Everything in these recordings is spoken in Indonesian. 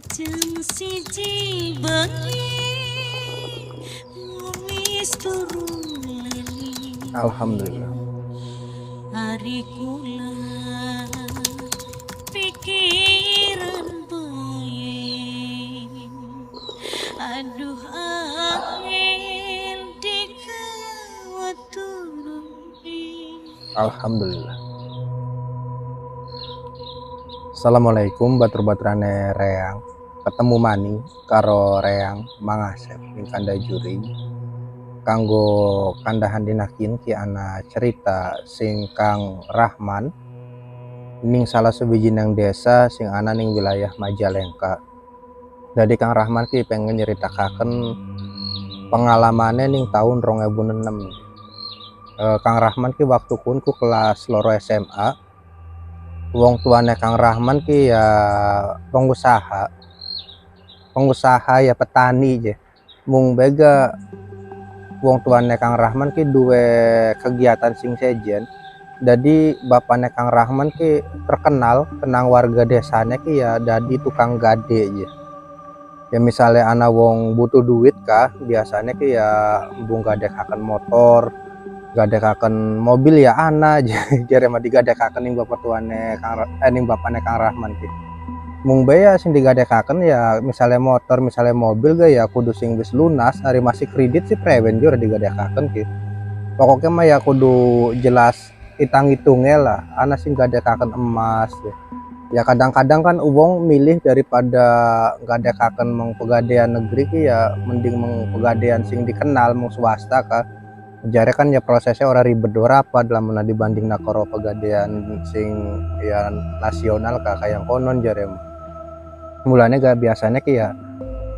Jam siji bengi wis turu lali. Alhamdulillah. Hari kula pikiran bayi. Aduh angin dikawat turuni. Alhamdulillah. Assalamualaikum batur-baturane reang. Ketemu maning karo reang mangasep ing kanda juri. Kanggo kandahan dinakin ki ana cerita sing Kang Rahman ning salah sebiji nang desa sing ana ning wilayah Majalengka. Jadi Kang Rahman ki pengen nyeritakaken pengalamannya ning tahun 2006. Kang Rahman ki waktu kun ku kelas loro SMA. Wong tuane Kang Rahman ki ya pengusaha ya petani je. Mung bega wong tuane Kang Rahman ki duwe kegiatan sing sejen. Jadi bapaknya Kang Rahman ki terkenal kenang warga desanya ki ya dadi tukang gade je. Ya misalnya ana wong butuh duit kah biasanya ki ya mbung gadekaken motor, gadekaken mobil ya ana jare mah digadekaken ning bapak tuane ning bapakne Kang Rahman ki. Mung bae ya sing digadekaken ya misalnya motor, misalnya mobil ga ya kudu sing wis lunas, hari masih kredit sih prewen jur digadekaken ki. Pokoknya mah ya kudu jelas hitang-hitungnya lah, ana sing gadekaken emas ya. Ya kadang-kadang kan uang milih daripada gadekaken meng pegadaian negeri ki ya mending meng pegadaian sing dikenal meng swasta kah. Jare kan ya prosesnya ora ribet ora apa dalam mana dibanding nakoro pegadaian sing ya nasional kah kayak konon jare mulanya gak biasanya ki ya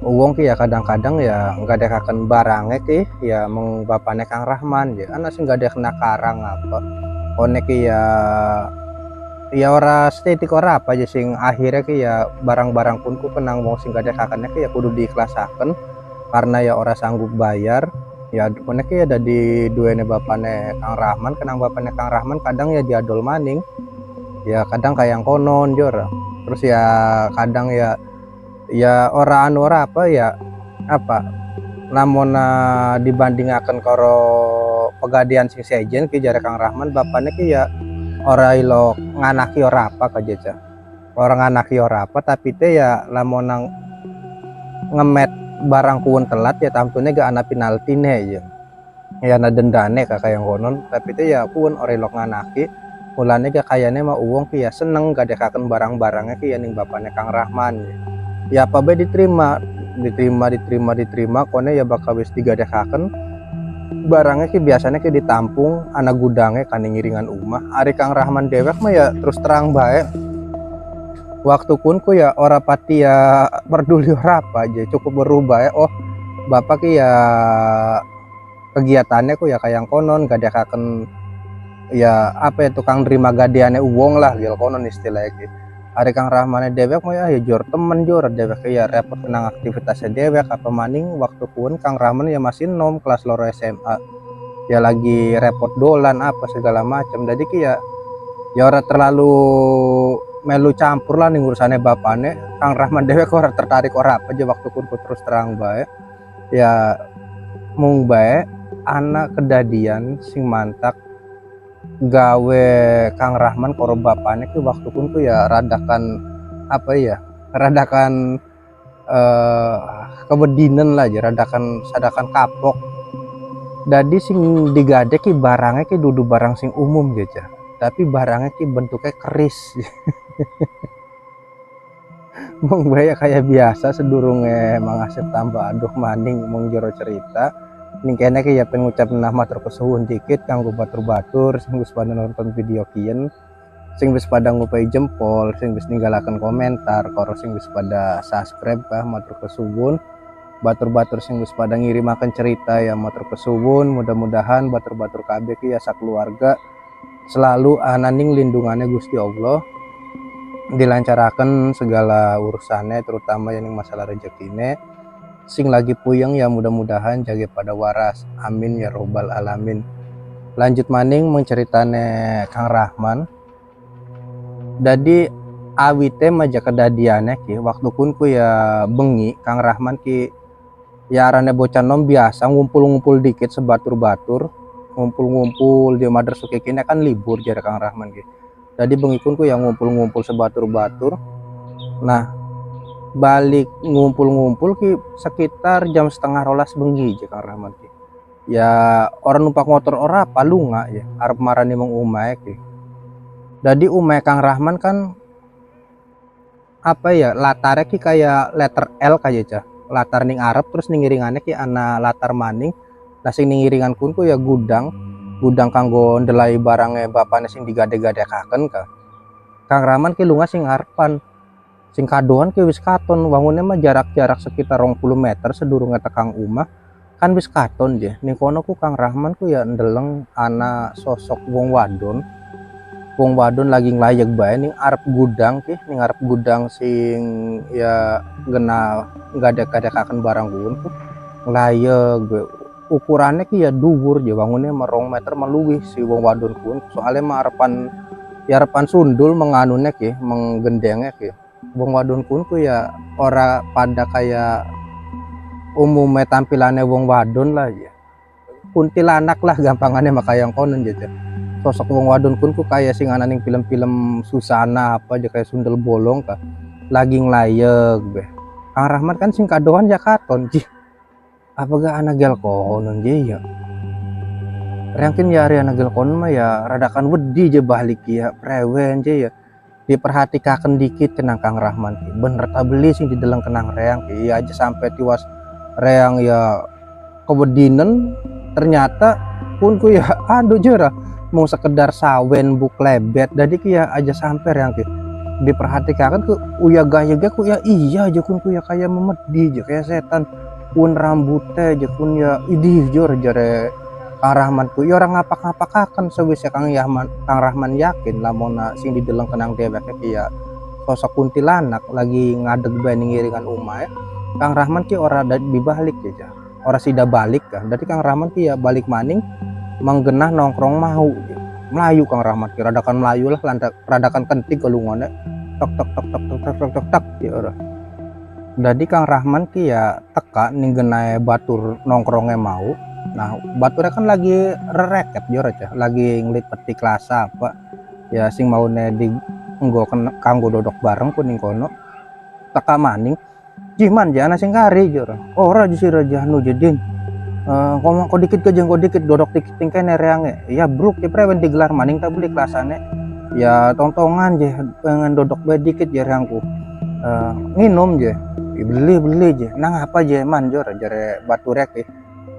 uang ki ya kadang-kadang ya nggak ada kaken barangnya ki ya meng bapaknya Kang Rahman ya anak sih nggak ada kena karang apa konek ki ya ora estetik ora apa aja sing akhirnya ki ya barang-barang pun ku kenang wong sing nggak ada kakennya ki ya kudu diikhlasaken karena ya ora sanggup bayar. Ya konek ya dari duene bapaknya Kang Rahman kenang bapaknya Kang Rahman kadang ya diadol maning ya kadang kayak yang konon jor terus ya kadang ya ora apa ya apa namun dibandingaken karo pegadaian sing sejen ki jare Kang Rahman bapaknya ki ya ora ilok nganaki ora apa kajeca orang nganaki ora apa tapi teh ya lamun nang ngemet barang kuun telat ya tamtune gak ana penaltine ya na dendane kakak yang konon tapi itu ya kuun ora ilok nganaki mulane gak kayane mah uang ki ya seneng gak dekaken barang-barangnya ki ya ning bapaknya Kang Rahman ya apa bae diterima kone ya bakal wis digadekaken barangnya ki biasanya ki ditampung anak gudangnya kan ngiringan umah ari Kang Rahman dewek mah ya terus terang bae waktu kunku ya ora pati ya peduli ora apa aja cukup berubah ya oh bapak ki ya kegiatannya ku ya kayak konon gadekaken ya apa ya tukang nerima gadeane uang lah gitu konon istilahnya gitu. Hari Kang Rahmane dewek mah ya jor temen jor dewek ya repot tenang aktivitasnya dewek apa maning waktu pun Kang Rahman ya masih nom kelas loro SMA ya lagi repot dolan apa segala macam jadi ki ya ora terlalu melu campur lah nih urusannya bapaknya Kang Rahman dewek ora tertarik ora apa aja waktu pun terus terang bae ya mung bae anak kedadian sing mantak gawe Kang Rahman karo bapaknya tuh waktu pun tuh ya radakan apa ya radakan kebedinen lah aja radakan sadakan kapok jadi sing digadek ki barangnya ki dudu barang sing umum aja tapi barangnya ki bentuknya keris mong bae kayak biasa sedurunge mangasep tambah aduh maning mong jero cerita ning kene ki ya pengucap nama terkesuhun dikit kanggo batur-batur sing wis pada nonton video kien sing wis pada ngupai jempol sing wis ninggalaken komentar karo sing wis pada subscribe kah matur kesuwun batur-batur sing wis pada ngirimaken cerita ya matur kesuwun mudah-mudahan batur-batur kabeh ki ya sakeluarga selalu ananing lindungannya Gusti Allah dilancarakan segala urusannya terutama yang masalah rezekine sing lagi puyeng ya mudah-mudahan jaga pada waras amin ya robbal alamin. Lanjut maning menceritane Kang Rahman jadi awite maja kedadiannya ki waktu pun ku ya bengi Kang Rahman ki ya arane bocah nom biasa ngumpul-ngumpul dikit sebatur-batur, ngumpul-ngumpul di madrasah kini kan libur jare Kang Rahman ki. Jadi bengi pun ku ya ngumpul-ngumpul sebatur-batur. Nah, balik ngumpul-ngumpul ki sekitar jam setengah rolas bengi je Kang Rahman ki. Ya orang numpak motor ora apa lunga ya arep marani meng umae ki. Jadi umae Kang Rahman kan apa ya latarnya ki kayak letter L kayak aja latar ning Arab terus ning iringannya ki ana latar maning. Nah sing ning iringan kun ku ya gudang kanggo ndelai barangnya bapaknya sing digade-gadekaken ka. Kang Rahman ki lunga sing arepan. Sing kadoan ki wis katon wangunnya mah jarak-jarak sekitar 20 meter sedurunge tekang umah kan wis katon je. Ning kono ku Kang Rahman ku ya ndeleng ana sosok wong wadon lagi nglayeg bae ning arep gudang sing ya gena gadek-gadekaken barang kuun nglayeg ukurannya ki ya dhuwur je wangunnya 2 meter meluwih si wong wadon kuun soalnya mah arepan sundul menganunnya ki menggendengnya ki wong wadon kuun ku ya ora pada kayak umumnya tampilannya wong wadon lah ya kuntilanak lah gampangannya makanya yang konon gitu. Sosok wong wadon kun ku kayak sing ana ning film-film Susana apa aja kayak sundel bolong kah lagi nglayeg beh. Kang Rahman kan sing kadoan ya katon ji. Apa gak anak gel konon je ya. Rangkin ya ari anak gel konon mah ya radakan wedi je balik ya prewen je ya. Diperhatikaken dikit kenang Kang Rahman ki. Bener ta beli sing dideleng kenang reang ki ya aja sampai tiwas reang ya kewedinen ternyata pun ku ya aduh jera mau sekedar sawen buk lebet jadi kia aja sampai yang diperhatikan ku uya gaya ku ya iya aja kun ku ya kayak memedi aja kayak setan pun rambutnya aja kun ya idih jor jare Kang Rahman ku ya orang ngapak-ngapakaken sewise Kang Rahman yakin lamona sing dideleng kenang dheweke kia sosok kuntilanak lagi ngadeg bae ning iringan umah ya. Kang Rahman ki ora dibalik aja ora sida balik kan jadi Kang Rahman ki ya balik maning menggenah nongkrong mau melayu Kang Rahman ki radakan melayu lah radakan kenting kelungone tok tok tok tok tok tok tok tok tok ya ora. Jadi Kang Rahman ki ya teka ning genae batur nongkrongnya mau. Nah baturnya kan lagi rereket yo aja lagi nglit peti kelasa apa ya sing maune di nggo kanggo dodok bareng kuning kono teka maning jiman jana sing kari yo ora di sira jahnu jedin ngomong kok dikit dodok dikit tingkene reange ya bruk ya prewen digelar maning tak beli kelasane ya tongtongan je pengen dodok bae dikit ya reangku nginum je beli je nang apa je man jor jare baturek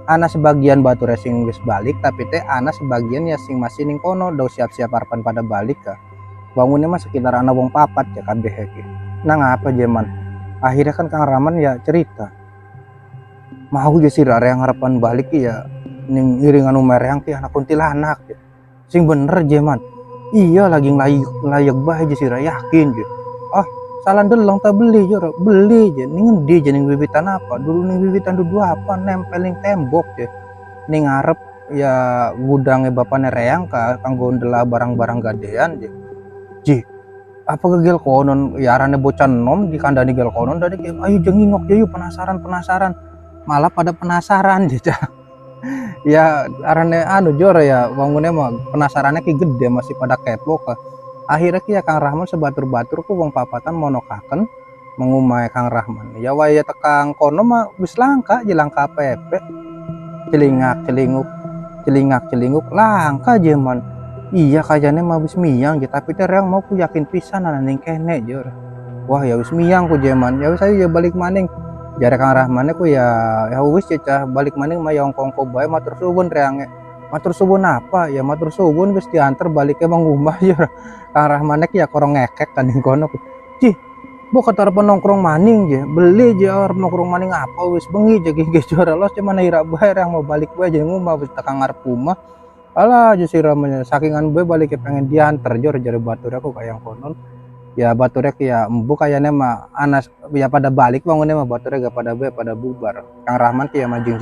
ana sebagian baturek sing wis balik tapi teh ana sebagian ya sing masih ning kono do siap-siap harapan pada balik ka bangunnya mah sekitar ana wong papat ya kabeh iki nang apa je man akhirnya kan Kang Rahman ya cerita mau aja sih yang harapan balik ya ning iringan umar yang ki anak kuntilanak ya. Sing bener jeman iya lagi nglayeg bae aja sih yakin je salah delong tak beli je ning endi je ning wiwitan apa dulu ning wiwitan dudu apa nempel ning tembok je ning ngarep ya gudangnya bapaknya reang ka kanggo ndela barang-barang gadean je ji apa gegel konon ya arane bocah nom dikandani gel konon dari ayo jengingok je yuk penasaran malah pada penasaran aja ya arane anu jor ya wongune mah penasarannya ki gede masih pada kepo ka akhirnya ki ya Kang Rahman sebatur-batur ku wong papatan monokaken mengumai Kang Rahman ya waya tekang kono mah wis langka jelangka pepe celingak-celinguk langka je man iya kayaknya mah wis miyang je tapi terang mau ku yakin pisan ana ning kene jor wah ya wis miyang ku jeman ya wis ayo balik maning jare Kang Rahman ku ya wis cecah balik maning mah ya ongkong bae matur suwun reange matur suwun apa ya matur suwun wis diantar balik ke mangumah ya Kang Rahman ya korong ngekek kan ning kono cih bukan arep nongkrong maning je beli je arep nongkrong maning apa wis bengi je ge juara los cuman ira bae yang mau balik bae je ngumah wis tekang ngarep rumah alah aja siramnya sakingan bae balik pengen diantar jor jare batur aku kayang konon ya baturek ya embu kayaknya mah anas ya pada balik bangunnya mah baturek gak pada bubar Kang Rahman ya manjing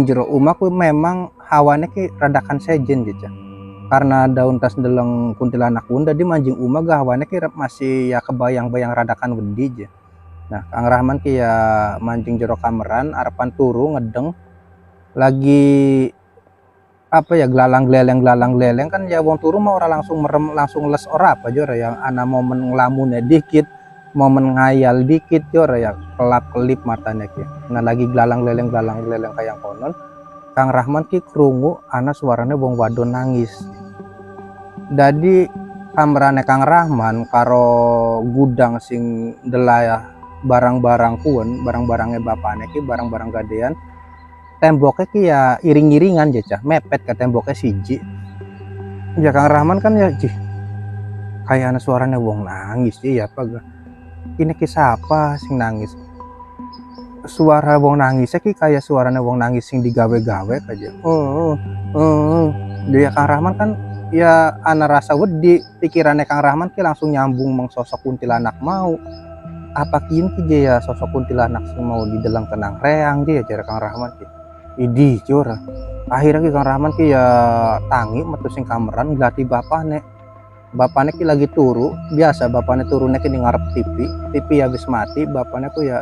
jero umah ku memang hawane ki radakan sejen gitu karena daun tas deleng kuntilanak pun dadi manjing umah gawane kira masih ya kebayang-bayang radakan wedi je. Nah Kang Rahman ki ya mancing jero kameran arepan turu ngedeng lagi apa ya gelalang geleleng kan ya wong turu mah ora langsung merem langsung les ora apa jora yang ana momen ngelamunnya dikit momen ngayal dikit jora ya kelap kelip matanya ki. Nah lagi gelalang geleleng kayak konon Kang Rahman ki krungu ana suarane wong wadon nangis. Dadi kamerane Kang Rahman karo gudang sing delaya barang-barang kuen barang-barangnya bapaknya ki barang-barang gadean temboknya ki ya iring-iringan aja mepet ke temboknya siji ya Kang Rahman kan ya kayak ana suaranya wong nangis ya apa ga ini kisah apa sing nangis suara wong nangis ki kayak suaranya wong nangis sing digawe-gawe aja dia Kang Rahman kan ya ana rasa wedi pikirannya Kang Rahman ki langsung nyambung mengsosok kuntilanak mau apa kini ki ya sosok kuntilanak sing mau didelang tenang reang dia cara Kang Rahman ki idi jora akhirnya ki Kang Rahman ki ya tangi metu sing kameran glati bapakne ki lagi turu biasa bapakne turunnya ki ngarep TV ya habis mati bapakne ku ya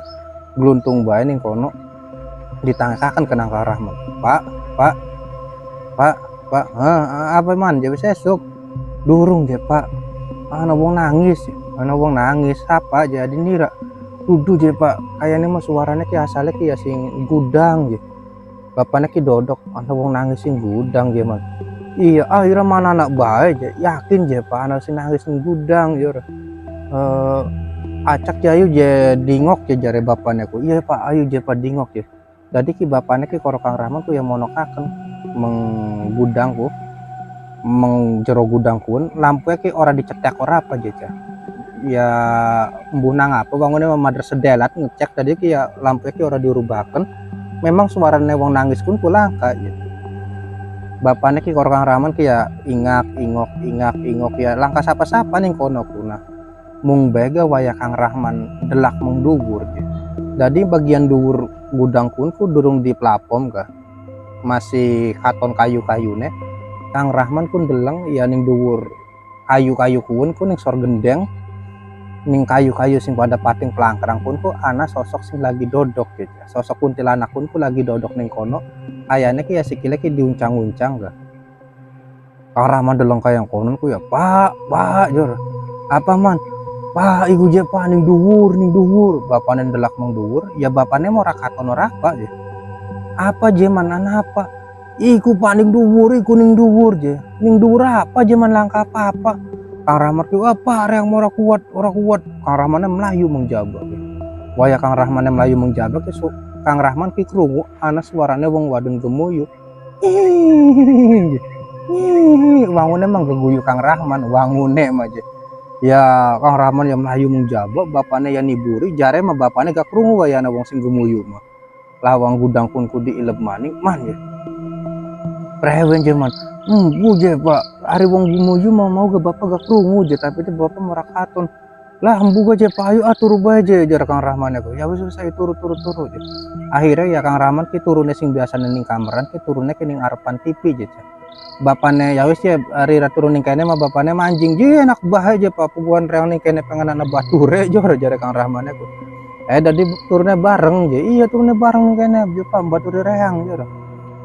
gluntung bae ning kono ditangkakan ke Kang Rahman pak apa man jadi sesuk durung je pak ana wong nangis apa jadi nira dudu je pak kayaknya mah suaranya ki asalnya ki ya sing gudang je bapaknya ki dodok ana wong nangis sing gudang je man iya akhirnya mana anak bae je yakin je pak ana sing nangis sing gudang je acak jayu je dingok je jare bapaknya ku iya pak ayo je pak dingok je jadi ki bapaknya ki karo Kang Rahman ku ya monokaken menggudang ku mengjero gudang kun lampunya ki ora dicetek ora apa je ya embunang apa bangunnya memadar sedelat ngecek tadi ki ya lampunya ki ora dirubahkan memang suaranya wong nangis pun kulangka gitu. Bapaknya ki karo Kang Rahman ki ya ingok ya langkah sapa-sapa ning kono kuna mung bega waya Kang Rahman delak mung dhuwur gitu. Jadi bagian dhuwur gudang kun ku durung di plafon ka masih katon kayu-kayune Kang Rahman pun deleng ya ning dhuwur kayu-kayu kun ning sor gendeng ning kayu-kayu sing pada pating pelangkrang pun ku ana sosok sing lagi dodok gitu sosok kuntilanak pun ku lagi dodok ning kono kayaknya ki ya sikile ki diuncang-uncang ga Kang Rahman deleng kayang konon ku ya pak jor apa man pak iku je pak ning dhuwur bapakne delak mong dhuwur ya bapakne mau rakaton ora apa je apa je man ana apa iku pak ning dhuwur je ning dhuwur apa je man langka apa Kang Rahman ki apa yang ora kuat Kang Rahman melayu mengjabak waya Kang Rahman melayu mengjabak Kang Rahman ki krungu ana suarane wong wadon gemuyu wangune emang geguyu Kang Rahman wangune mah ya Kang Rahman yang melayu mengjabak bapakne ya niburi jare mah bapakne gak krungu wayana wong sing gemuyu mah lawang gudang pun ku diileb maning man ya prewen je man bu je pak hari wong gemuyu mau ke bapak gak krungu je tapi itu bapak merakaton lah embu aja pak ayo atur bae je jar Kang Rahman aku ya wis saya turu je akhirnya ya Kang Rahman ki turune sing biasa ning kameran ki turune ki ning arepan TV je bapakne ya wis ya hari turun ning kene mah bapakne manjing je enak bae je pak puguan reang ning kene pengenana bature jor jar Kang Rahman aku dadi turune bareng je iya turune bareng ning kene je pak bature reang jor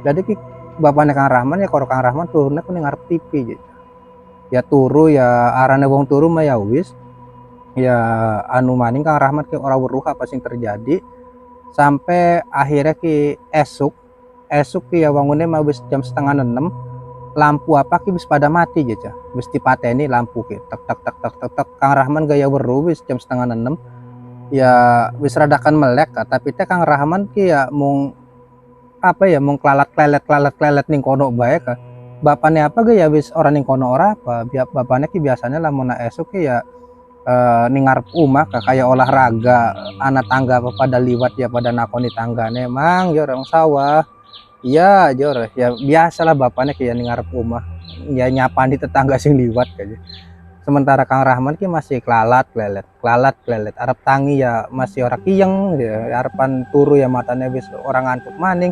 jadi ki bapaknya Kang Rahman ya karo Kang Rahman turunnya ku ning ngarep TV gitu. Ya turu ya arane wong turu mah ya wis. Ya anu maning Kang Rahman ki ora weruh apa sing terjadi sampai akhirnya ki esuk ki ya wangune mah wis jam 5:30 lampu apa ki wis pada mati gitu. Wis dipateni lampu ki tek Kang Rahman gaya weruh wis jam 5:30 ya wis radakan melek tapi teh Kang Rahman ki ya mung apa ya mau kelalat ning kono bae ka bapaknya apa ge ya wis orang ning kono ora apa bapaknya ki biasanya lamun esuk ki ya ning ngarep omah kayak olahraga anak tangga apa pada liwat ya pada nakoni tanggane emang ya orang sawah iya jor ya biasalah bapaknya ki ya ning ngarep omah ya nyapani tetangga sing liwat kayak sementara Kang Rahman ki masih kelalat klelet arep tangi ya masih ora kiyeng ya arepan turu ya matanya wis orang ngantuk maning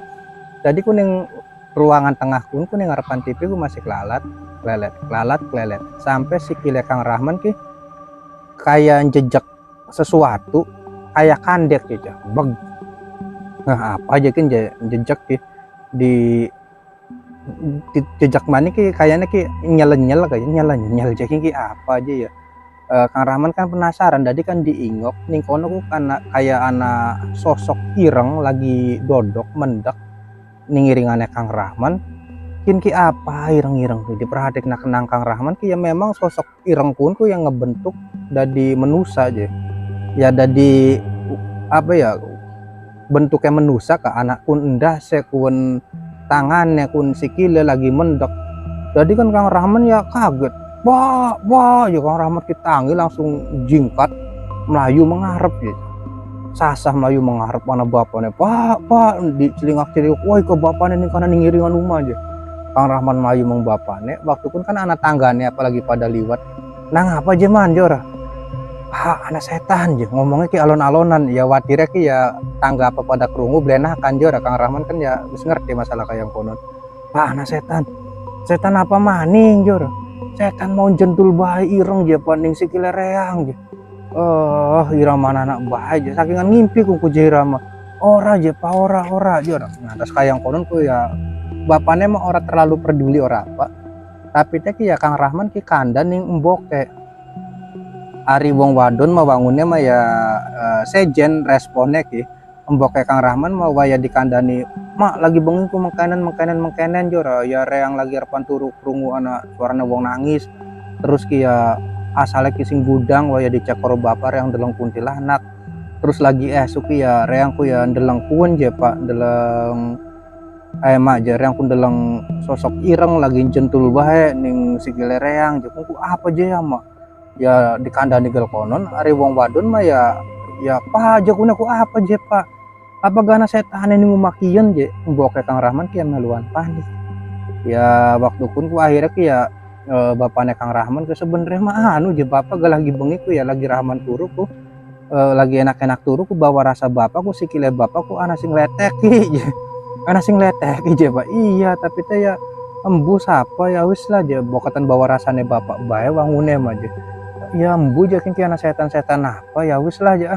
jadi kuning ruangan tengah kun kuning arepan TV ku masih kelalat klelet sampai sikile Kang Rahman ki kayak jejak sesuatu kayak kandek gitu. Beg. Nah, apa aja kan jejak ki di jejak mana ki kayaknya ki nyel jadi ki apa aja ya. Kang Rahman kan penasaran, tadi kan diingok ning kono ku kan kayak anak sosok ireng lagi dodok mendak ning iringane Kang Rahman. Kin ki apa ireng-ireng tuh diperhatiin kenang Kang Rahman ki ya memang sosok ireng kun ku yang ngebentuk dari manusia aja. Ya dari apa ya bentuknya manusia ke anak kun endah sekun tangannya kun sikile lagi mendek. Jadi kan Kang Rahman ya kaget. Wah, ya Kang Rahman kita tangi langsung jingkat melayu mengharap ya. Sasah melayu mengharap mana bapaknya. Pak, di celingak-celingak, woi ke bapaknya nih karena ngiringan rumah aja. Kang Rahman melayu meng bapaknya, waktu pun kan anak tangganya apalagi pada liwat. Nah ngapa aja manjor? Anak setan aja ngomongnya ki alon-alonan ya watirnya ki ya tangga apa pada kerungu belenah kan jor. Kang Rahman kan ya bisa ngerti masalah kayak konon. Anak setan apa maning jor? Setan mau jentul bayi ireng je paning sikile reang je. Irama anak bayi je sakingan ngimpi ku irama. Ora je pa ora je. Nah terus kayang konon ku ya bapaknya mah ora terlalu peduli ora apa. Tapi teh ya Kang Rahman ki kandan ning emboke. Ari wong wadon mah bangunnya mah ya sejen responnya ki. Emboke Kang Rahman mah waya dikandani, mak lagi bengi ku mengkenen jora ya reang lagi repan turu krungu anak suarana wong nangis. Terus ki ya asale ki sing gudang waya dicek karo bapak reang deleng kuntilanak. Terus lagi esuk ya reang ku ya deleng kun je Pak, deleng mak je reang ku deleng sosok ireng lagi jentul bae ning sikile reang je ku apa je ya mak. Ya dikandani gel konon ari wong wadon mah ya Pak aja ku apa je Pak. Apa gana setan ini makian je mbok Kang Rahman ki meluan panik. Ya waktu pun ku akhirnya ki ya bapaknya Kang Rahman ke sebenarnya mah anu je bapak gak lagi bengi ku ya lagi Rahman turu ku lagi enak-enak turu ku bawa rasa bapak ku sikile bapak ku ana sing leteki je. Ana sing leteki je Pak. Iya tapi teh ya embus apa ya wis lah je bokatan bawa rasane bapak bae wangune mah je. Ya embu je ki ana setan-setan apa ya wis lah je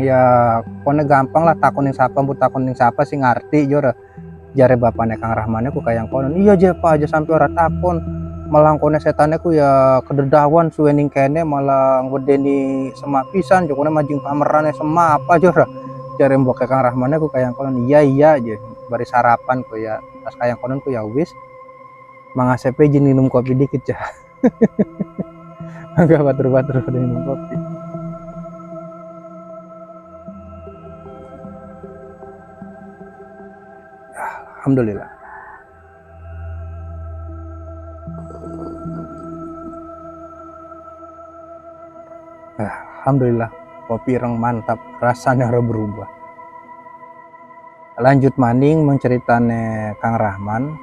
ya kone gampang lah takunin siapa sih ngerti jora jare bapaknya Kang Rahmannya ku kayang konon iya aja Pak aja sampai ora takon malah kone setannya ku ya kededawan suwening kene malah ngwedeni semak pisan jokone majing pamerane semak apa jora jare mbok Kang Rahmannya ku kayang konon iya aja bari sarapan ku ya pas kayang konon ku ya wis mangasepe jin minum kopi dikit ya agak batur-batur minum kopi. Alhamdulillah. Alhamdulillah kopi ireng mantap rasanya ora berubah. Lanjut maning menceritane Kang Rahman.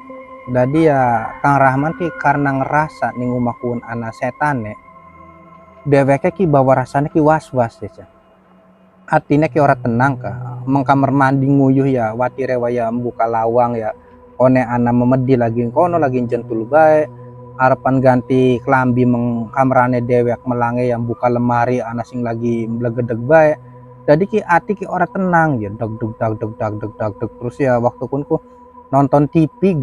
Jadi ya Kang Rahman ki karena ngerasa ning omahku ana setane. Dheweke ki bawa rasane ki was-was ya. Artinya ki ora tenang ka mengkamar mandi nguyuh ya watire waya membuka lawang ya one ana memedi lagi kono lagi jentul bae arepan ganti kelambi mengkamarane dewek melange yang buka lemari ana sing lagi mblegedeg bae jadi ki ati ki ora tenang ya dag terus ya waktu pun ku nonton TV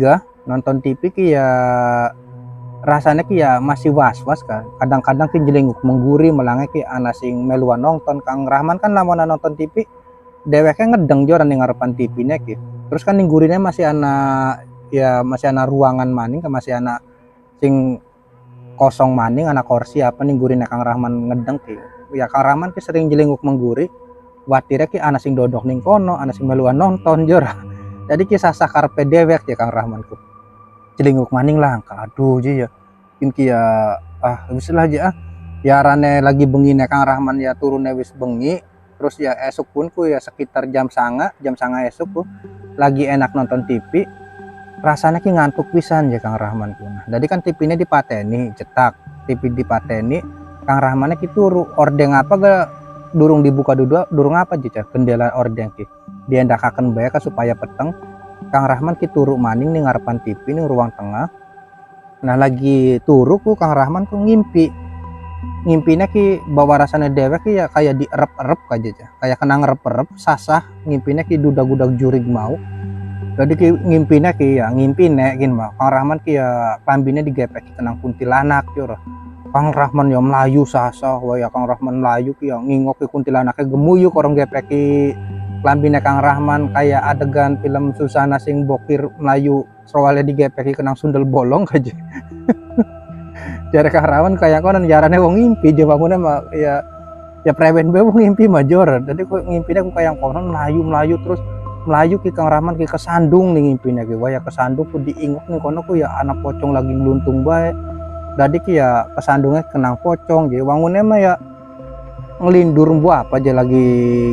ki ya rasanya ki ya masih was-was kan kadang-kadang ki jelenguk mengguri melange ki ana sing meluan nonton Kang Rahman kan lamun nonton TV dheweke ngedeng jora ning ngarepan TV-ne ki terus kan ning gurine masih ana ruangan maning ke masih ana sing kosong maning ana kursi apa ning gurine Kang Rahman ngedeng ki ya Kang Rahman ki sering jelenguk mengguri watire ki ana sing dodok ning kono ana sing meluan nonton jora jadi ki sasah karepe dhewek ya Kang Rahman ku jelenguk maning lah aduh je ya ki ya wis lah aja ya rane lagi bengine Kang Rahman ya turune wis bengi terus ya esok pun ku ya sekitar jam sanga esok ku lagi enak nonton TV rasanya ki ngantuk pisan ya Kang Rahman ku nah jadi kan TV-nya dipateni cetak TV dipateni Kang Rahmannya ki turu ordeng apa ga durung dibuka durung apa aja kendala ordeng ki diendakaken bae ka supaya peteng Kang Rahman ki turu maning ning ngarepan TV ning ruang tengah Nah lagi turu ku Kang Rahman ku ngimpine ki bawa rasane dewek ki ya kayak dierep-erep aja kayak kena ngerep-erep sasah ngimpine ki dudag-dudag jurig mau. Jadi ki ngimpine ki ya ngimpine gin mah Kang Rahman ki ya klambine digepek kenang kuntilanak yo. Kang Rahman ya melayu sasah waya Kang Rahman melayu ki ya ngingok ki kuntilanake gemuyu korong gepeki klambine Kang Rahman kayak adegan film Susana sing bokir melayu soalnya digepeki kenang sundel bolong aja. Jare Kang Rahman kayak konon jarane wong ngimpi je bangunnya mah ya prewen bae wong ngimpi mah jor. Dadi kok ngimpine aku kayak konon melayu terus melayu ki Kang Rahman ki kesandung nih ngimpine ki waya kesandung ku diingok nih kono ku ya anak pocong lagi gluntung bae. Dadi ki ya kesandungnya kenang pocong je wangunnya mah ya ngelindur mbu apa aja lagi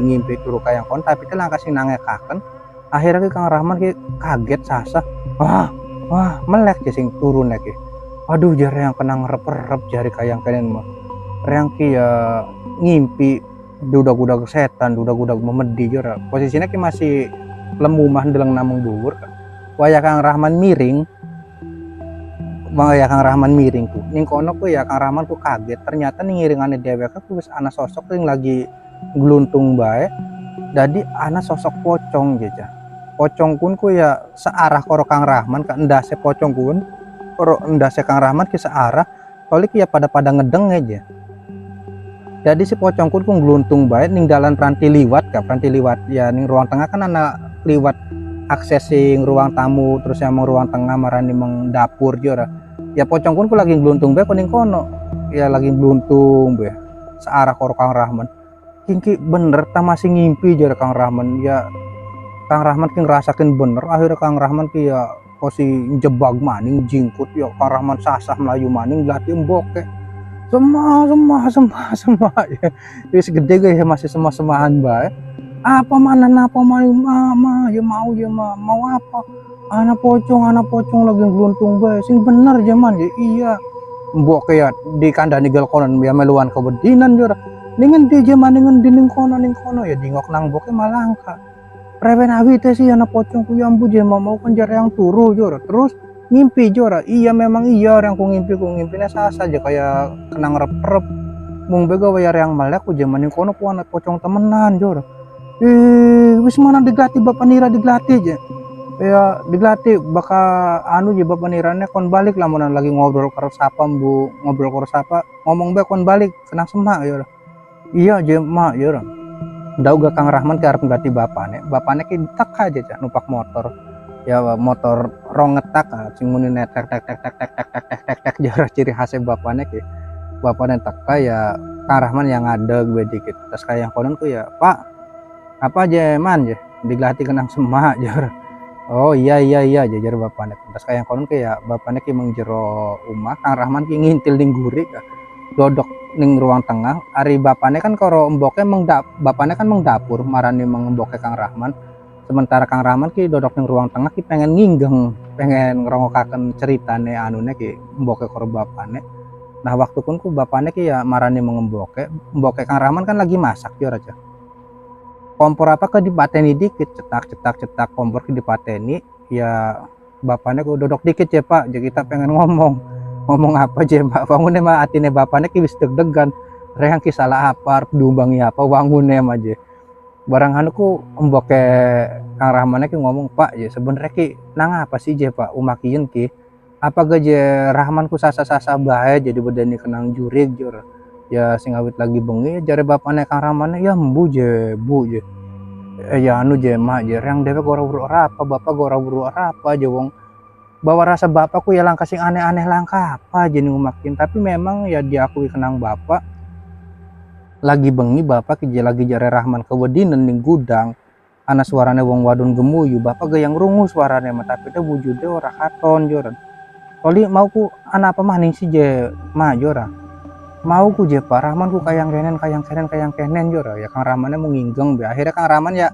ngimpi turu kayak kon tapi teh langkah sing nangekaken akhirnya ki Kang Rahman ki kaget sasah wah melek je sing turun ki. Aduh jare yang kena ngerep-rep jari kayang kenen mah reang ki ya ngimpi dudag-dudag setan dudag-dudag memedi jora posisinya ki masih lemu mah ndeleng namung dhuwur waya Kang Rahman miring ku ning kono ku ya Kang Rahman ku kaget ternyata ning ngiringane dhewek ku wis ana sosok sing lagi gluntung bae dadi ana sosok pocong jeja pocong kun ku ya searah karo Kang Rahman ka endase pocong kun karo endase Kang Rahman ki searah soalnya ki ya pada ngedeng aja. Jadi si pocong kun gluntung bae ning dalan ranti liwat ya ning ruang tengah kan ana liwat akses sing ruang tamu terus yang ruang tengah marani meng dapur jora. Ya pocong kun lagi gluntung bae kuning kono. Ya lagi gluntung bae searah karo Kang Rahman. Kingki bener ta masih ngimpi jara Kang Rahman. Ya Kang Rahman ki ngerasakin bener akhirnya Kang Rahman ki ya kosi jebag maning jingkut ya Kang Rahman sasah melayu maning lati emboke semua ya wis gede gue ya masih semahan bae apa mana mama ya mau apa anak pocong lagi gluntung bae sing bener jaman ya iya emboke ya di kandani gal konon ya meluan kebedinan jora ningen di jaman ningen ning kono ya dingok nang boke malangka prewen awi teh sih anak pocong ku yambu je mau kan jare yang turu jora terus ngimpi jora iya memang iya orang ku ngimpine sasa aja kayak kena ngerep-rep mung bega waya yang melek ku jaman kono ku anak pocong temenan jora wis mana diglati bapak nira diglati aja ya diglati baka anu je bapak nirane kon balik lamunan lagi ngobrol karo sapa ngomong be kon balik kena semak jora iya je mak jora dauga Kang Rahman ke arep nggati bapane ki tak aja numpak motor ya motor rong ngetak sing muni tek tek jara ciri khasnya bapane teka ya Kang Rahman yang ada gue dikit terus kayak yang konon ku ya pak apa aja man ya diglati kenang semak jara oh iya jajar bapane terus kayak yang konon ku ya bapane ki mengjero umah Kang Rahman ki ngintil ning gurik dodok ning ruang tengah ari bapane kan karo emboke bapane kan dapur marani mengemboke Kang Rahman sementara Kang Rahman ki dodok ning ruang tengah ki pengen nginggeng pengen ngerongokaken ceritane anune ki emboke karo bapane nah waktu pun ku bapane ki ya marani mengemboke Kang Rahman kan lagi masak yo aja kompor apa ke dipateni dikit cetak kompor ke dipateni ya bapane ku dodok dikit ya pak jadi kita pengen ngomong apa aja mbak wangunnya mah atine bapaknya ki wis deg-degan reang ki salah apa diumbangi apa wangunnya mah aja barang anu ku emboke Kang Rahman ki ngomong pak ya sebenarnya ki nang apa sih je pak umakien ki apa gaje Rahman ku sasa bae jadi bedani kenang jurig jur ya sing awit lagi bengi jare bapaknya Kang Rahman ya bu je ya anu je mak je reang dewe gora apa bapak gora apa aja wong bawa rasa bapakku ya langkah sing aneh-aneh langkah apa jadi ngumakin tapi memang ya diakui kenang bapak lagi bengi bapak lagi jare Rahman kewedinan ning gudang ana suarane wong wadon gemuyu bapak gayang rungu suarane mah tapi teh wujude ora katon joran oli mau ku ana apa maning si je mah jora mau ku je Pak Rahman ku kayang kenen jora ya Kang Rahmane mau nginggeng be akhirnya Kang Rahman ya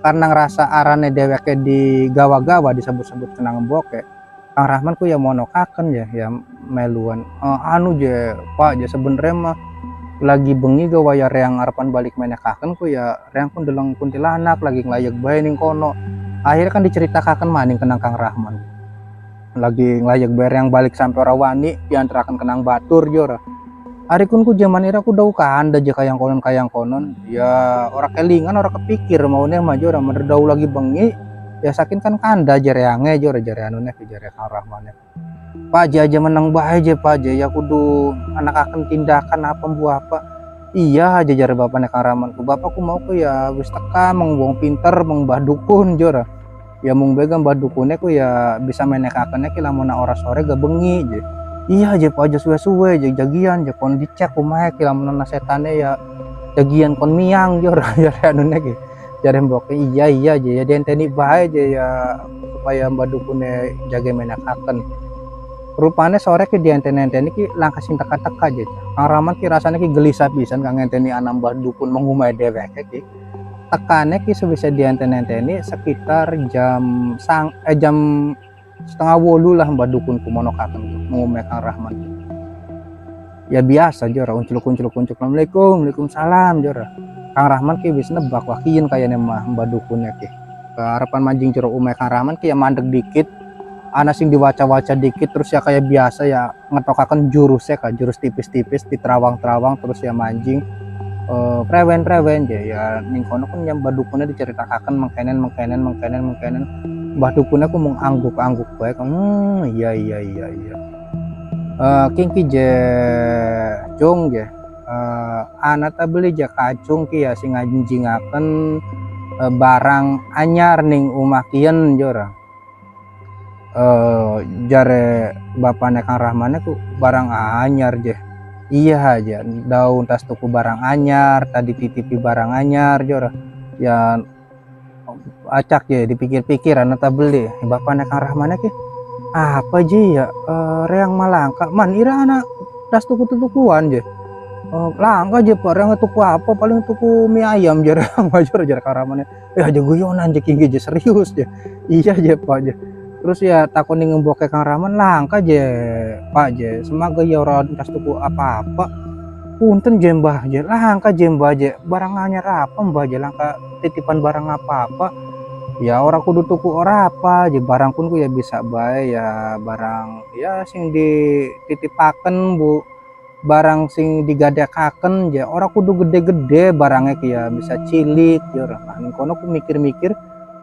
karena ngerasa arane dheweke di gawa-gawa disebut-sebut kenang boke Kang Rahman ku ya monokaken ya meluan anu je pak je sebenarnya mah lagi bengi ga waya reang arepan balik menekaken ku ya reang pun deleng kuntilanak lagi nglayak bae ning kono akhirnya kan diceritakan maning kenang Kang Rahman lagi ngelayak bereng balik sampai Rawani diantarakan kenang batur jora. Hari kun ku zaman ira ku dau kanda aja kayang konon ya orang kelingan orang kepikir maunya mah jora merdau lagi bengi ya sakin kan kanda jareange jora jare anune jare Kang Rahman. Pak aja menang bae aja Pak aja ya kudu anak akan tindakan apa buah apa. Iya aja jare bapaknya Kang Rahman ku bapakku mau ku ya wis teka meng pinter meng dukun jora. Ya mung bega mbah dukunnya ku ya bisa menekakannya ki lamun ora sore gak bengi je. Iya aja Pak aja suwe-suwe je jagian je kon dicek kumaha ki lamun setane ya jagian kon miang jor ya anune ki. Jare mbok iya je ya dienteni bae je ya supaya mbah dukunnya jaga menekaken. Rupane sore ki dienten-enteni ki langkah sing teka-teka je. Kang Rahman ki rasane ki gelisah pisan kang ngenteni anak mbah dukun mengumahe dheweke ki. Tekane ki sebisa dienten-enteni sekitar jam 7:30 lah mbak dukun kumonokaken ngomong Kang Rahman. Ya biasa jora uncluk Assalamualaikum Waalaikumsalam jora. Kang Rahman ki wis nebak wakiin kayane mah mbak dukunnya ki. Harapan manjing jero umeh Kang Rahman ki ya mandek dikit. Ana sing diwaca-waca dikit terus ya kayak biasa ya ngetokaken jurusnya ka jurus tipis-tipis di terawang-terawang terus ya manjing prewen je ya ning kono kan yang mbah dukunnya diceritakan mengkenen mbah dukunnya ku mung angguk bae kan iya kingki je jong je ana ta beli je kacung ki ya sing ngajingaken barang anyar ning omah kien jora jare bapaknya Kang Rahman ku barang anyar je. Iya aja daun tas tuku barang anyar tadi titipi barang anyar jora ya acak ya dipikir-pikir anak beli bapaknya Kang Rahman ki apa aja ya reang malangka man ira anak tas tuku-tukuan je langka aja Pak reang tuku apa paling tuku mie ayam jara major jara Kang Rahman ya aja guyonan je kinggi je serius je iya aja Pak aja. Terus ya takon ngemboke Kang Rahman langka je Pak je semoga ya ora tas tuku apa-apa punten je Mbah je langka je Mbah je barang anyar apa Mbah je langka titipan barang apa-apa ya ora kudu tuku ora apa je barang pun ku ya bisa bae ya barang ya sing dititipaken Bu barang sing digadekaken je ora kudu gede-gede barangnya ki ya bisa cilik ya ora ning kono ku mikir-mikir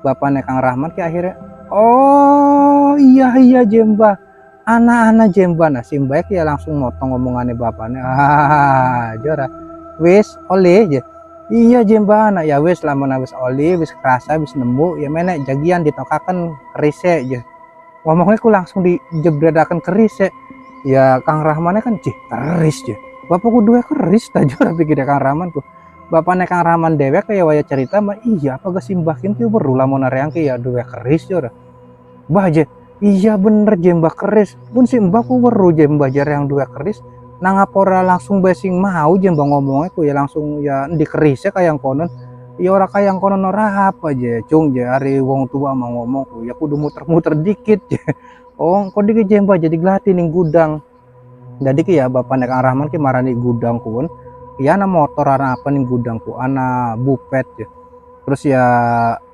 bapaknya Kang Rahman ki akhirnya oh iya jembah anak-anak jembah nah simbaik ya langsung motong ngomongannya bapaknya jora wis oleh je iya jembah anak ya wis lamun wis oleh wis kerasa wis nemu ya menek jagian ditokaken kerise je ngomongnya ku langsung dijebredaken kerise ya Kang Rahman kan keris je bapakku dua keris ta jora pikir Kang Rahman ku bapaknya Kang Rahman dewek kayak waya cerita mah iya apa gak simbakin ki beru lamun areang ki ya dua keris jora Mbah je iya bener je mbah keris pun si mbah ku weru je mbah jare yang dua keris nang apora langsung basing mau je mbah ngomongnya ku ya langsung ya di kerisnya kayang konon ya ora kayang konon ora apa je cung je hari wong tua mau ngomong ku ya kudu muter-muter dikit je oh kok dikit je mbah jadi glati ning gudang jadi ki ya bapaknya Kang Rahman ki marani gudang kun ya ana motor ana apa ning gudang ku ana bupet je terus ya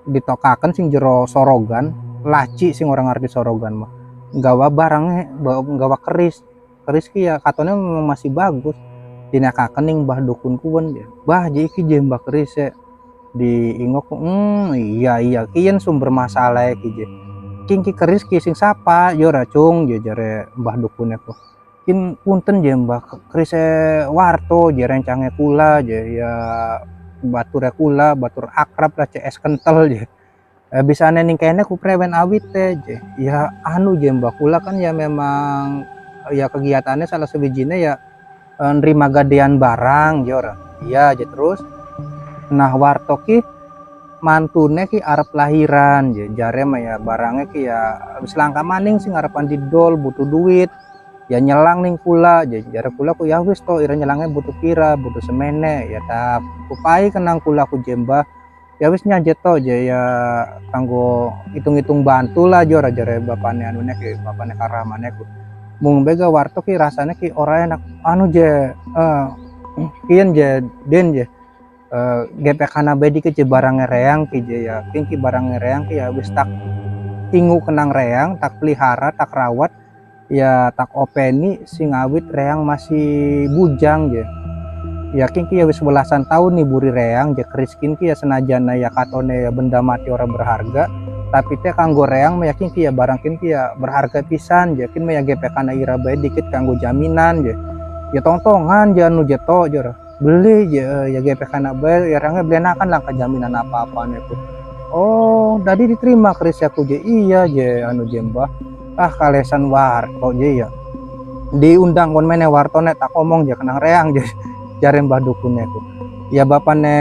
ditokaken sing jero sorogan laci sing orang ngerti sorogan mah gawa barangnya gawa keris ki ya katone memang masih bagus dinakaken ning mbah dukun kuwen ya bah je iki je mbah keris ya diingok iya kian sumber masalah ki je king keris ki sing sapa yo racung je jare mbah dukunnya ku kin punten je mbah keris warto je rencange kula je ya batur kula batur akrab lah CS kental je bisa ning kene ku prewen awit teh je ya anu je mbah kula kan ya memang ya kegiatannya salah sewijine ya nerima gadean barang jora iya je terus nah warto ki mantune ki arep lahiran je jare mah ya barangnya ki ya wis langka maning sing arepan didol butuh duit ya nyelang ning kula je jare kula ku ya wis to ira nyelangnya butuh pira butuh semene ya tak upai kenang kula ku jembah ya wis nyajet to je ya kanggo hitung-hitung bantu lah jora jare bapakne anune ki bapakne Kang Rahman ku mung bega warto ki rasanya ki ora enak anu je kian je den je gepek kana bedi ke barang reang ki je ya ki barang reang ki ya wis tak ingu kenang reang tak pelihara tak rawat ya tak openi sing awit reang masih bujang je. Yakin ki ya wis belasan tahun nih buri reang je keriskin ki ya senajan ya katone ya benda mati ora berharga tapi teh kanggo reang yakin ki ya barangkin ki ya berharga pisan je kin ya gepek kana ira bae dikit kanggo jaminan je ya tongtongan je anu je to je beli je ya gepek kana bae ya rangnya belenakan lah jaminan apa-apa itu. Oh tadi diterima keris aku je iya je anu je mbah kalesan warto je ya diundang kon mene wartone tak omong je kenang reang je jare mbah dukunnya ku ya bapane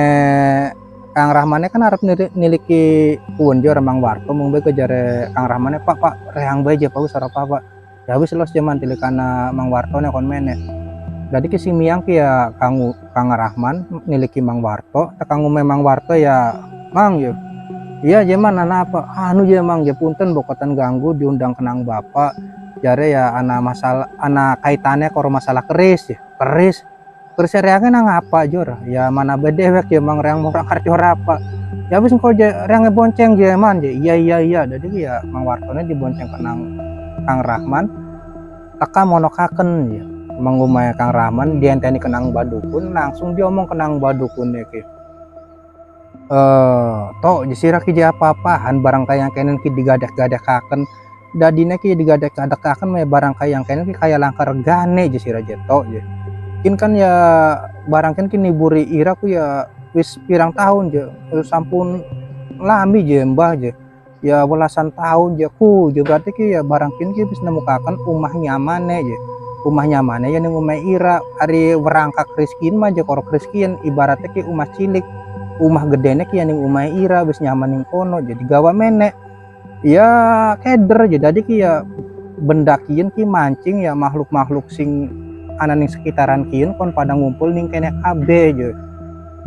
Kang Rahmane kan harap niliki puun je remang warto mung bae ke jare Kang Rahmane pak reang bae je pak wis ora apa ya wis los jaman tilikana mang wartone kon mene jadi ki sing miang ki ya Kang Rahman niliki mang warto tak kanggo memang warto ya mang yo iya jaman anak apa anu je mang je punten bokotan ganggu diundang kenang bapak jare ya anak kaitannya karo masalah keris ya keris reangnya nang apa jor ya mana bedewek ya mang reang murah karti ora apa ya wis engko je reangnya bonceng je man je iya jadi ya mang wartone dibonceng kenang Kang Rahman taka monokaken ya mangumaya Kang Rahman dienteni kenang badukun langsung diomong kenang badukun ya ki tok disira ki apa-apahan barang kaya kenen ki digadek-gadekaken dadine ki digadek-gadekaken me barang kaya kenen ki kaya langkar regane disira jetok je kin kan ya barang kan kini buri ira ku ya wis pirang tahun je sampun lami je mbah je ya belasan tahun je ku je berarti ki ya barang kin ki wis nemukaken umah nyamane je umah nyamane ya ning umah ira hari werangkak riskin mah je karo riskin ibaratnya ki umah cilik umah gedene ki ning umah ira wis nyaman ning kono jadi gawa menek ya keder je jadi ki ya benda kieu ki mancing ya makhluk-makhluk sing ana ning sekitaran kieu kon pada ngumpul ning kene kabeh je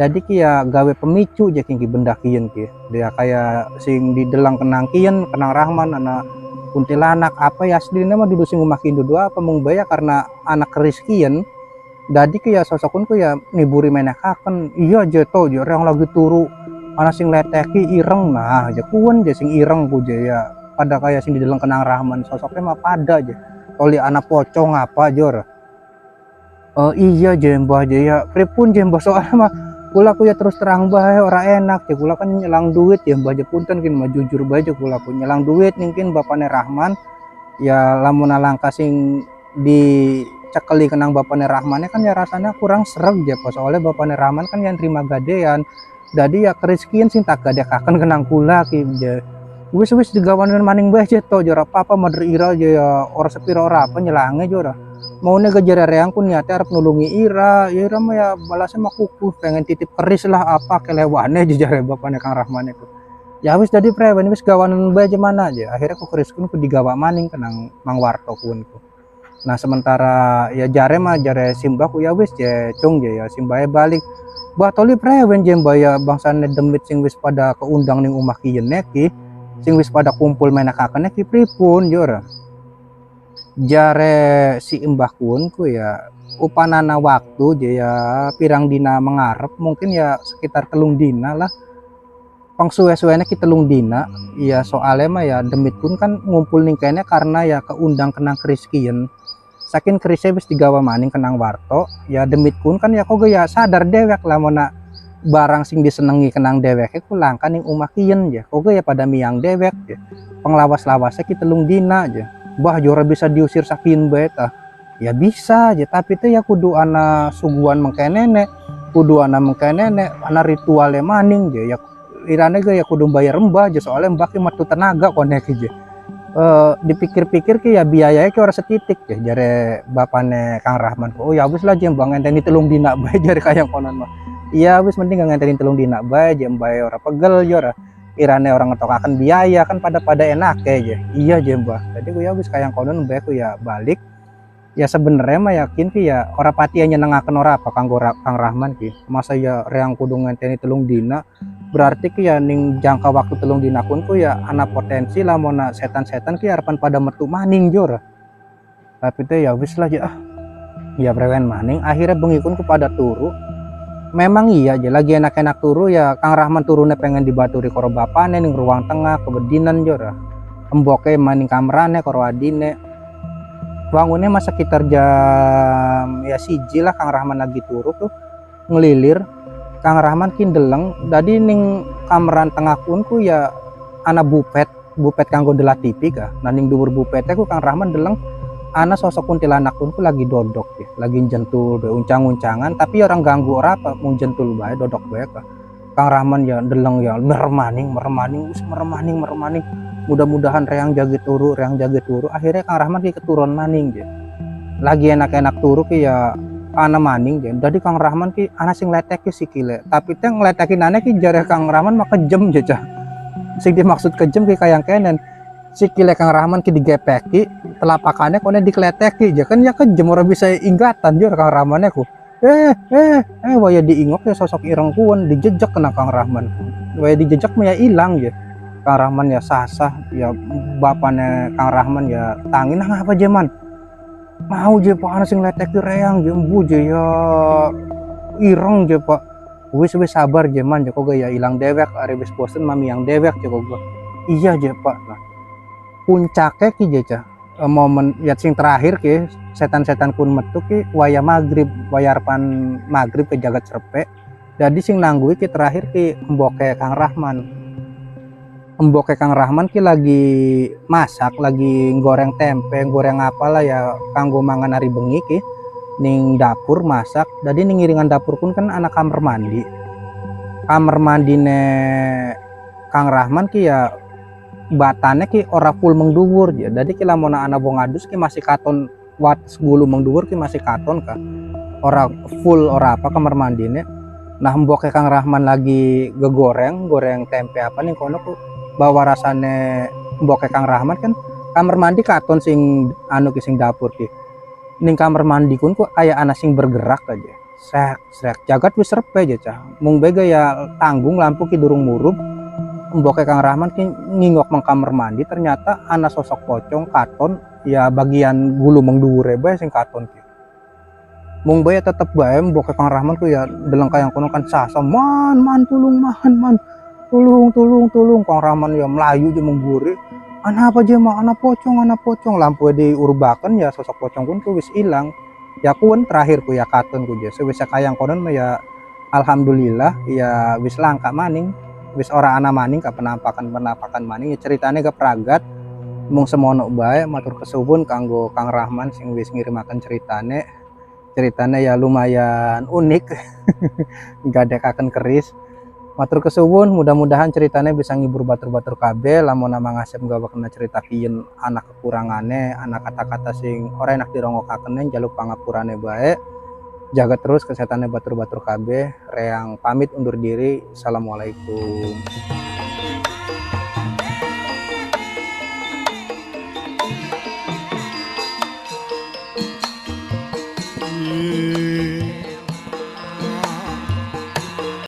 jadi ki ya gawe pemicu je ki benda kieu ki dia kayak sing didelang kenang kieu kenang Rahman anak kuntilanak apa ya aslinya mah dudu sing umah kieu dudu apa mung baya karena anak keris kieu jadi ki ya sosokun ku ya niburi menekaken iya je to je reang lagi turu ana sing leteki ireng nah je kuwen je sing ireng ku je ya pada kayak sing dideleng kenang Rahman sosoknya mah pada je toli anak pocong apa jor iya je mbah je ya pripun je mbah soalnya mah kula ku ya terus terang bae ora enak je kula kan nyelang duit ya mbah je punten kin mah jujur bae je kula ku nyelang duit mungkin bapane Rahman ya lamun alangka sing di cekeli kenang bapane Rahmane kan ya rasanya kurang sereg je soalnya bapane Rahman kan yang terima gadean jadi ya keriskin sing tak gadekaken kenang kula ki je wis digawanen maning bae je to jora apa mader ira je ya ora sepira ora apa nyelange jora maune gejare reang kun niate arep nulungi ira ya ira mah ya balase mah kukuh pengen titip keris lah apa kelewane je jare bapane Kang Rahman itu ya wis jadi prewen wis gawanen bae je mana aja akhirnya ku keris kun ku digawa maning kenang Mang Warto kun ku nah sementara ya jare simbah ku ya wis je cung je ya simbahe balik bah toli prewen je mbah ya bangsane demit sing wis pada keundang ning omah kieu neki sing wis pada kumpul menakaken neki pripun jora jare si embah kun ku ya upanana waktu je ya pirang dina mengarep mungkin ya sekitar 3 dina lah pangsuwe-suwene ki 3 dina ya soalnya mah ya demit kun kan ngumpul ning kene karena ya keundang kenang keris kieu saking kerisnya wis digawa maning kenang Warto ya demit kun kan ya kok ya sadar dewek lah mona barang sing disenengi kenang dewek ku langka ning omah kieu ya kok ya pada miang dewek ya penglawas-lawasnya ki 3 dina aja bah jora bisa diusir saking bae tah ya bisa aja tapi teh ya kudu ana suguhan mengkenene kudu ana mengkenene ana ritualnya maning je ya irane ge ya kudu bayar mbah je soalnya mbah ki metu tenaga konek je dipikir-pikir ki ya biayanya ki ora setitik ya jare bapane Kang Rahman oh ya wis lah jem bang ngenteni 3 dina bae jare kaya konon mah iya wis mending ngenteni 3 dina bae jem bae ora pegel ya irane orang ngetokaken biaya kan pada enak ya iya jem bah jadi ku ya wis kaya konon bae ku ya balik ya sebenarnya mah yakin ki ya ora pati nyenengaken ora apa Kang Rahman ki masa ya reang kudu ngenteni 3 dina berarti ki ya ning jangka waktu 3 dina kun ku ya ana potensi lamun setan-setan ki harapan pada metu maning jor tapi teh ya wis lah ya prewen maning akhirnya bengi kun ku pada turu memang iya aja lagi enak-enak turu ya Kang Rahman turunnya pengen dibaturi karo bapane ning ruang tengah kebedinan jor emboke maning kamerane karo adine. Bangunnya masa sekitar jam ya siji lah Kang Rahman lagi turu tuh ngelilir. Kang Rahman kindeleng dadi ning kameran tengah kunku ya ana bupet kanggo ndelah TV kah. Nah ning dhuwur bupete ku Kang Rahman deleng ana sosok kuntilanak kunku lagi dodok ya, lagi jentul be uncang-uncangan tapi orang ganggu ora apa mung jentul bae dodok bae kah. Kang Rahman ya deleng ya meremaning mudah-mudahan reang jaget turu akhirnya Kang Rahman ki keturun maning ya. Lagi enak-enak turu ki ya ana maning ya. Jadi Kang Rahman ki ana sing leteki sikile tapi teh ngletekinane ki jare Kang Rahman mah kejem ya. Sing dimaksud kejem ki kayang kenen sikile Kang Rahman ki digepeki telapakane kone dikleteki ya kan ya kejem ora bisa inggatan jur Kang Rahmane ku waya diingok ya sosok ireng kuon dijejek kena Kang Rahman waya dijejek mah ya ilang ya. Kang Rahman ya sasah ya bapane Kang Rahman ya tangin apa jeman mau je pak ana sing leteki reang je embu je ya ireng je pak wis sabar je man je koga ya ilang dewek are wis bosen mami yang dewek je koga iya je pak. Nah puncake ki je cah momen ya sing terakhir ki setan-setan kun metu ki waya maghrib wayarpan maghrib ke jagat serpe jadi sing nanggui ki terakhir ki emboke Kang Rahman ki lagi masak lagi goreng tempe goreng apalah ya kanggo mangan hari bengi ki ning dapur masak jadi ning ngiringan dapur pun kan anak kamar mandine Kang Rahman ki ya batane ki ora full mengduwur ya jadi ki lamun ana wong adus ki masih katon wates gulu mengduwur ki masih katon ka ora full ora apa kamar mandine. Nah mbok Kang Rahman lagi gegoreng tempe apa nih kono ku bawa rasane mbok Kang Rahman kan kamar mandi katon sing anu ki sing dapur ki ning kamar mandi kun ku aya ana sing bergerak aja srek jagat wis repe aja cah mung bega ya tanggung lampu ki durung murup mbok Kang Rahman ki ngingok mang kamar mandi ternyata ana sosok pocong katon ya bagian gulu mengduwure bae sing katon ki mung bae tetep bae mbok Kang Rahman ku ya deleng kayang kono kan sasa man tulung tulung Kang Rahman ya melayu je mengguri ana apa je mah ana pocong lampu diurbakan ya sosok pocong pun ku wis ilang ya kun terakhir ku ya katon ku je wis kayang konon mah ya alhamdulillah ya wis langka maning wis ora ana maning ka penampakan maning ya ceritane kepragat mung semono bae matur kesuwun kanggo Kang Rahman sing wis ngirimaken ceritane ya lumayan unik gadekaken keris. Matur kesuwun mudah-mudahan ceritanya bisa ngibur batur-batur kabeh lamun nama ngasep gawa kena cerita kieu anak kekurangane anak kata-kata sing ora enak dirongokaken jaluk pangapurane bae jaga terus kesehatannya batur-batur kabeh reang pamit undur diri. Assalamualaikum.